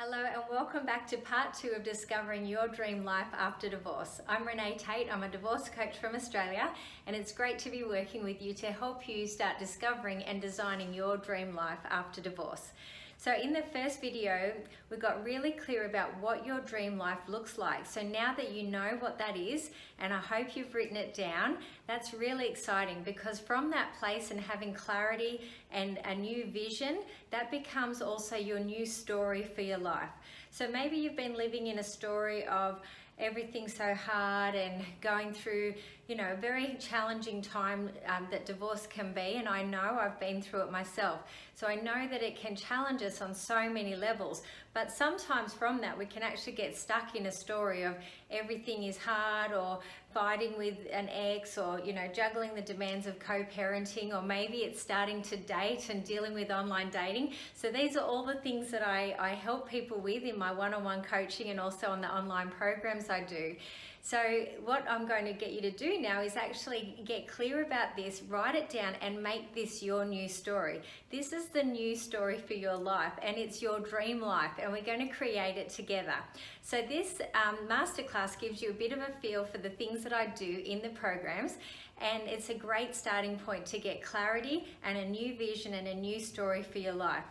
Hello and welcome back to part 2 of Discovering Your Dream Life After Divorce. I'm Renee Tate, I'm a divorce coach from Australia, and it's great to be working with you to help you start discovering and designing your dream life after divorce. So in the first video, we got really clear about what your dream life looks like. So now that you know what that is, and I hope you've written it down, that's really exciting because from that place and having clarity and a new vision, that becomes also your new story for your life. So maybe you've been living in a story of everything so hard and going through, a very challenging time that divorce can be, and I know I've been through it myself. So I know that it can challenge us on so many levels, but sometimes from that we can actually get stuck in a story of everything is hard, or fighting with an ex, or juggling the demands of co-parenting, or maybe it's starting to date and dealing with online dating. So these are all the things that I help people with in my one-on-one coaching and also on the online programs I do. So what I'm going to get you to do now is actually get clear about this, write it down and make this your new story. This is the new story for your life, and it's your dream life, and we're going to create it together. So this masterclass gives you a bit of a feel for the things that I do in the programs, and it's a great starting point to get clarity and a new vision and a new story for your life.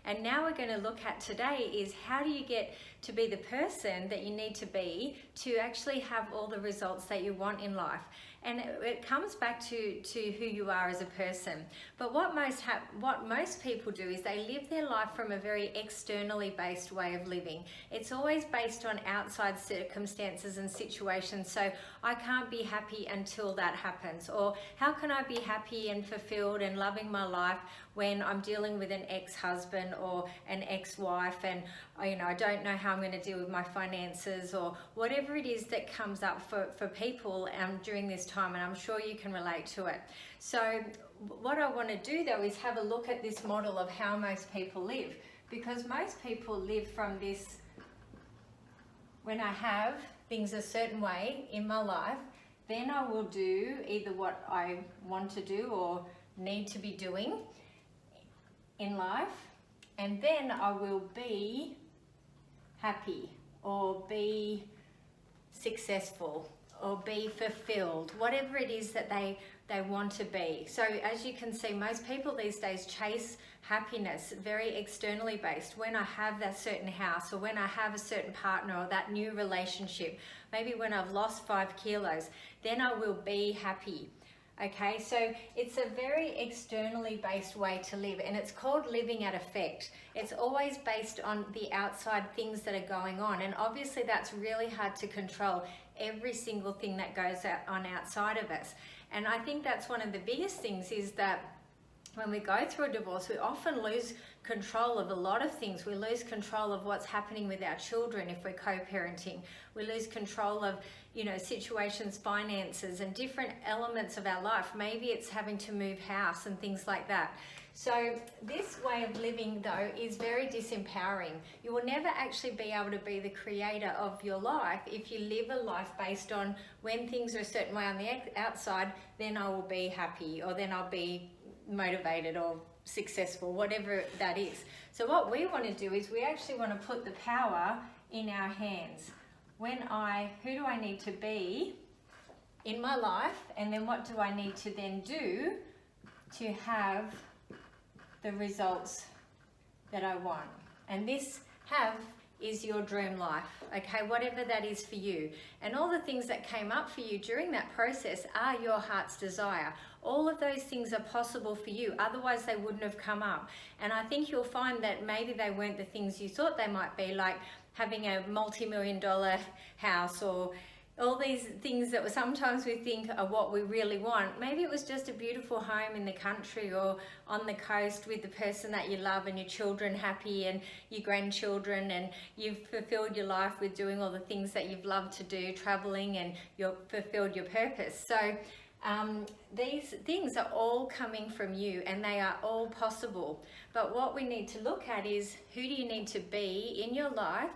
And now we're going to look at today is how do you get to be the person that you need to be to actually have all the results that you want in life. And it comes back to who you are as a person. But what most people do is they live their life from a very externally based way of living. It's always based on outside circumstances and situations. So I can't be happy until that happens. Or how can I be happy and fulfilled and loving my life when I'm dealing with an ex-husband or an ex-wife, and I don't know how I'm going to deal with my finances, or whatever it is that comes up for people during this time, and I'm sure you can relate to it. So what I want to do though is have a look at this model of how most people live, because most people live from this: when I have things a certain way in my life, then I will do either what I want to do or need to be doing in life, and then I will be happy or be successful or be fulfilled, whatever it is that they want to be. So as you can see, most people these days chase happiness very externally based. When I have that certain house, or when I have a certain partner, or that new relationship, maybe when I've lost 5 kilos, then I will be happy. Okay, so it's a very externally based way to live, and it's called living at effect. It's always based on the outside things that are going on, and obviously that's really hard to control, every single thing that goes on outside of us. And I think that's one of the biggest things, is that when we go through a divorce, we often lose control of a lot of things. We lose control of what's happening with our children if we're co-parenting. We lose control of, situations, finances, and different elements of our life. Maybe it's having to move house and things like that. So this way of living though is very disempowering. You will never actually be able to be the creator of your life if you live a life based on when things are a certain way on the outside, then I will be happy, or then I'll be motivated or successful, whatever that is. So what we want to do is we actually want to put the power in our hands. Who do I need to be in my life, and then what do I need to then do to have the results that I want? And this is your dream life, okay, whatever that is for you. And all the things that came up for you during that process are your heart's desire. All of those things are possible for you, otherwise they wouldn't have come up. And I think you'll find that maybe they weren't the things you thought they might be, like having a multi-million-dollar house, or all these things that sometimes we think are what we really want. Maybe it was just a beautiful home in the country or on the coast with the person that you love, and your children happy, and your grandchildren, and you've fulfilled your life with doing all the things that you've loved to do, traveling, and you've fulfilled your purpose. So these things are all coming from you, and they are all possible. But what we need to look at is, who do you need to be in your life,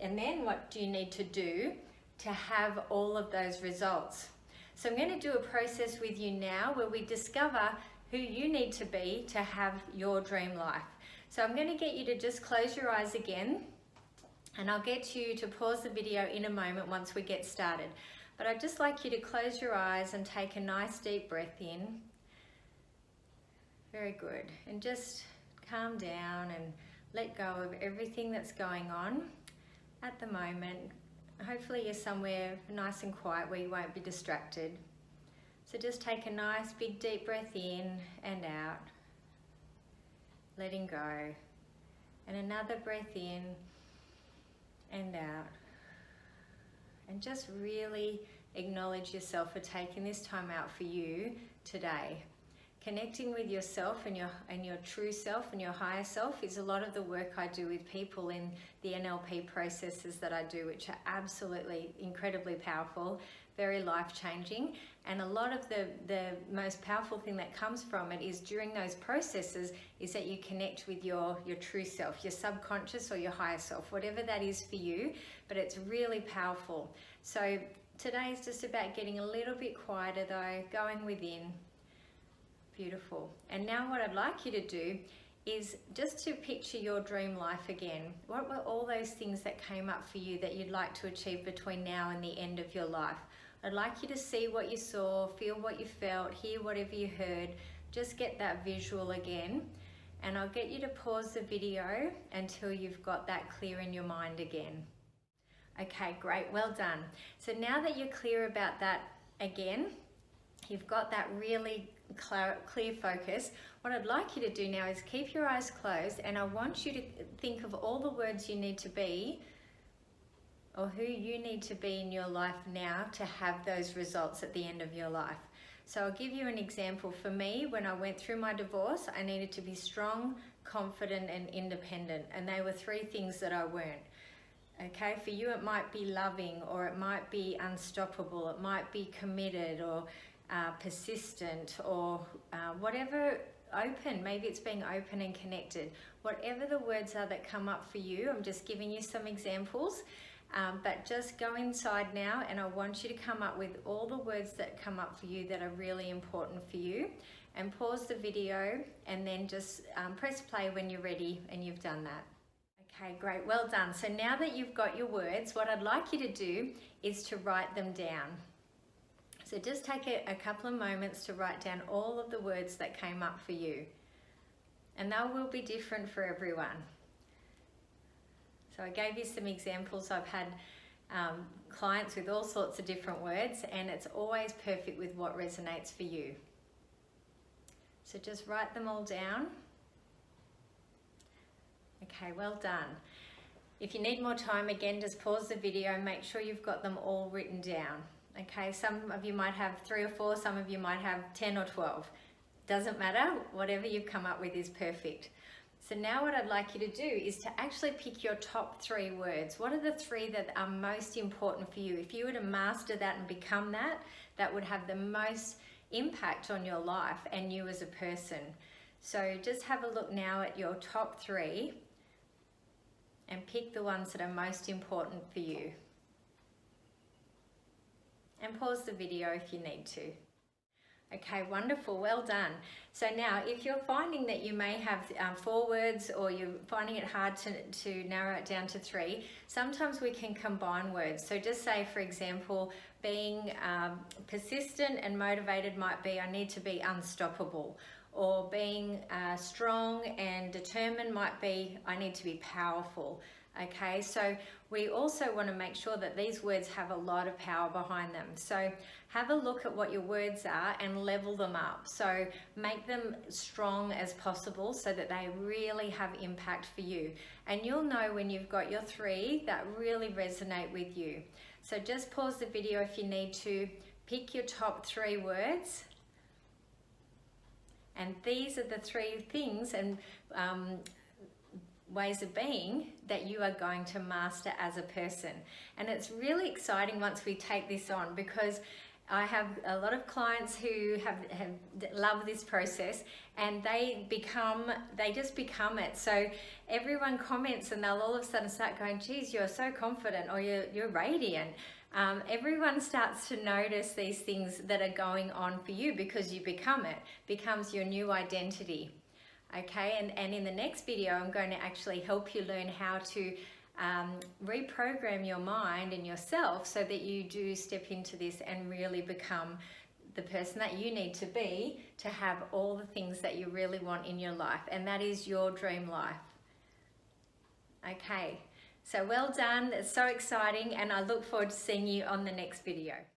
and then what do you need to do to have all of those results? So I'm going to do a process with you now where we discover who you need to be to have your dream life. So I'm going to get you to just close your eyes again, And I'll get you to pause the video in a moment once we get started. But I'd just like you to close your eyes and take a nice deep breath in. Very good. And just calm down and let go of everything that's going on at the moment. Hopefully you're somewhere nice and quiet where you won't be distracted. So just take a nice big deep breath in and out, letting go. And another breath in and out. And just really acknowledge yourself for taking this time out for you today. Connecting with yourself and your true self and your higher self is a lot of the work I do with people in the NLP processes that I do, which are absolutely incredibly powerful, very life-changing. And a lot of the most powerful thing that comes from it is during those processes is that you connect with your true self, your subconscious or your higher self, whatever that is for you, but it's really powerful. So today is just about getting a little bit quieter though, going within. Beautiful. And now what I'd like you to do is just to picture your dream life again. What were all those things that came up for you that you'd like to achieve between now and the end of your life? I'd like you to see what you saw, feel what you felt, hear whatever you heard. Just get that visual again. And I'll get you to pause the video until you've got that clear in your mind again. Okay, great, well done. So now that you're clear about that again, you've got that really clear focus. What I'd like you to do now is keep your eyes closed, and I want you to think of all the words you need to be or who you need to be in your life now to have those results at the end of your life. So I'll give you an example. For me, when I went through my divorce, I needed to be strong, confident, and independent, and they were three things that I weren't. Okay, for you it might be loving, or it might be unstoppable, it might be committed, or persistent, or whatever. Open, maybe it's being open and connected. Whatever the words are that come up for you, I'm just giving you some examples, but just go inside now and I want you to come up with all the words that come up for you that are really important for you, and pause the video and then just press play when you're ready and you've done that. Okay, great, well done. So now that you've got your words, what I'd like you to do is to write them down. So just take a couple of moments to write down all of the words that came up for you. And they will be different for everyone. So I gave you some examples. I've had clients with all sorts of different words, and it's always perfect with what resonates for you. So just write them all down. Okay, well done. If you need more time, again, just pause the video and make sure you've got them all written down. Okay, some of you might have 3 or 4, some of you might have 10 or 12. Doesn't matter, whatever you've come up with is perfect. So now what I'd like you to do is to actually pick your top 3 words. What are the 3 that are most important for you? If you were to master that and become that, that would have the most impact on your life and you as a person. So just have a look now at your top 3 and pick the ones that are most important for you. And pause the video if you need to. Okay, wonderful, well done. So now, if you're finding that you may have 4 words, or you're finding it hard to narrow it down to 3, sometimes we can combine words. So just say, for example, being persistent and motivated might be, I need to be unstoppable. Or being strong and determined might be, I need to be powerful. Okay, so we also want to make sure that these words have a lot of power behind them. So have a look at what your words are and level them up. So make them strong as possible so that they really have impact for you. And you'll know when you've got your 3 that really resonate with you. So just pause the video if you need to. Pick your top 3 words. And these are the 3 things and ways of being that you are going to master as a person. And it's really exciting once we take this on, because I have a lot of clients who have love this process, and they just become it. So everyone comments and they'll all of a sudden start going, geez, you're so confident, or you're radiant. Everyone starts to notice these things that are going on for you because you become it, becomes your new identity. Okay, and in the next video, I'm going to actually help you learn how to reprogram your mind and yourself so that you do step into this and really become the person that you need to be to have all the things that you really want in your life, and that is your dream life. Okay, so well done. It's so exciting, and I look forward to seeing you on the next video.